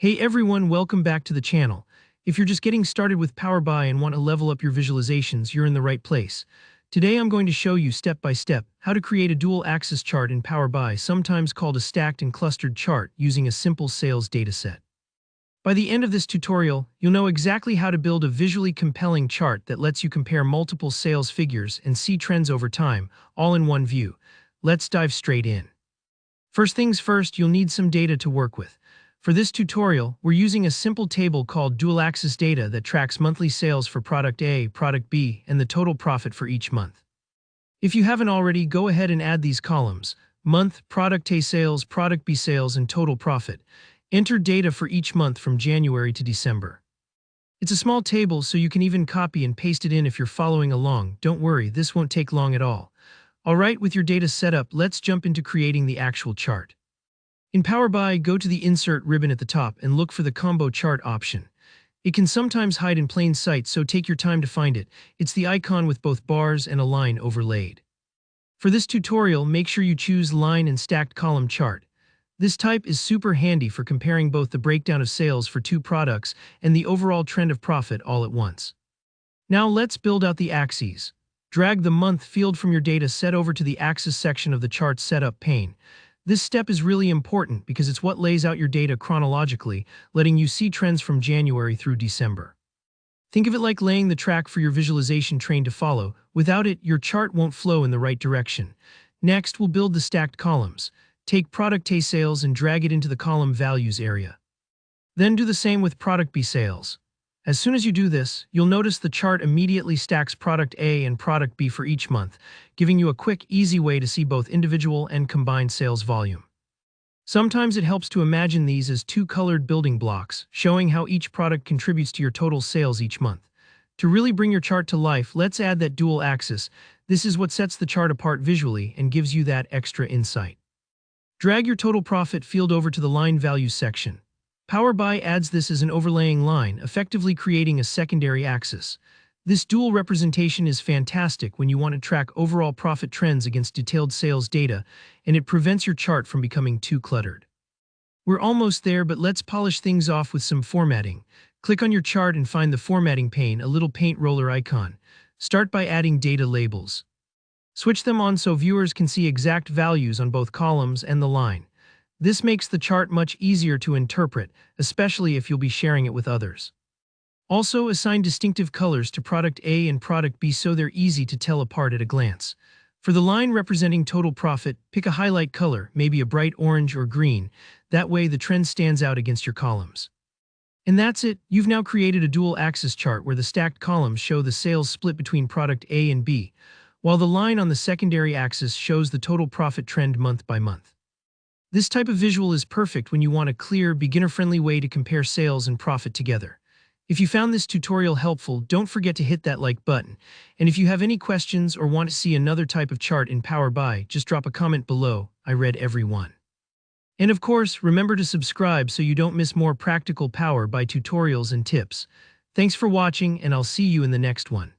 Hey everyone, welcome back to the channel. If you're just getting started with Power BI and want to level up your visualizations, you're in the right place. Today I'm going to show you step by step how to create a dual axis chart in Power BI, sometimes called a stacked and clustered chart, using a simple sales dataset. By the end of this tutorial, you'll know exactly how to build a visually compelling chart that lets you compare multiple sales figures and see trends over time, all in one view. Let's dive straight in. First things first, you'll need some data to work with. For this tutorial, we're using a simple table called Dual Axis Data that tracks monthly sales for Product A, Product B, and the total profit for each month. If you haven't already, go ahead and add these columns: month, Product A sales, Product B sales, and total profit. Enter data for each month from January to December. It's a small table, so you can even copy and paste it in if you're following along. Don't worry, this won't take long at all. Alright, with your data set up, let's jump into creating the actual chart. In Power BI, go to the Insert ribbon at the top and look for the Combo Chart option. It can sometimes hide in plain sight, so take your time to find it. It's the icon with both bars and a line overlaid. For this tutorial, make sure you choose Line and Stacked Column Chart. This type is super handy for comparing both the breakdown of sales for two products and the overall trend of profit all at once. Now let's build out the axes. Drag the month field from your data set over to the axis section of the chart setup pane. This step is really important because it's what lays out your data chronologically, letting you see trends from January through December. Think of it like laying the track for your visualization train to follow. Without it, your chart won't flow in the right direction. Next, we'll build the stacked columns. Take Product A sales and drag it into the column Values area. Then do the same with Product B sales. As soon as you do this, you'll notice the chart immediately stacks Product A and Product B for each month, giving you a quick, easy way to see both individual and combined sales volume. Sometimes it helps to imagine these as two colored building blocks, showing how each product contributes to your total sales each month. To really bring your chart to life, let's add that dual axis. This is what sets the chart apart visually and gives you that extra insight. Drag your total profit field over to the Line Values section. Power BI adds this as an overlaying line, effectively creating a secondary axis. This dual representation is fantastic when you want to track overall profit trends against detailed sales data, and it prevents your chart from becoming too cluttered. We're almost there, but let's polish things off with some formatting. Click on your chart and find the formatting pane, a little paint roller icon. Start by adding data labels. Switch them on so viewers can see exact values on both columns and the line. This makes the chart much easier to interpret, especially if you'll be sharing it with others. Also, assign distinctive colors to Product A and Product B so they're easy to tell apart at a glance. For the line representing total profit, pick a highlight color, maybe a bright orange or green. That way the trend stands out against your columns. And that's it. You've now created a dual axis chart where the stacked columns show the sales split between Product A and B, while the line on the secondary axis shows the total profit trend month by month. This type of visual is perfect when you want a clear, beginner-friendly way to compare sales and profit together. If you found this tutorial helpful, don't forget to hit that like button. And if you have any questions or want to see another type of chart in Power BI, just drop a comment below. I read every one. And of course, remember to subscribe so you don't miss more practical Power BI tutorials and tips. Thanks for watching, and I'll see you in the next one.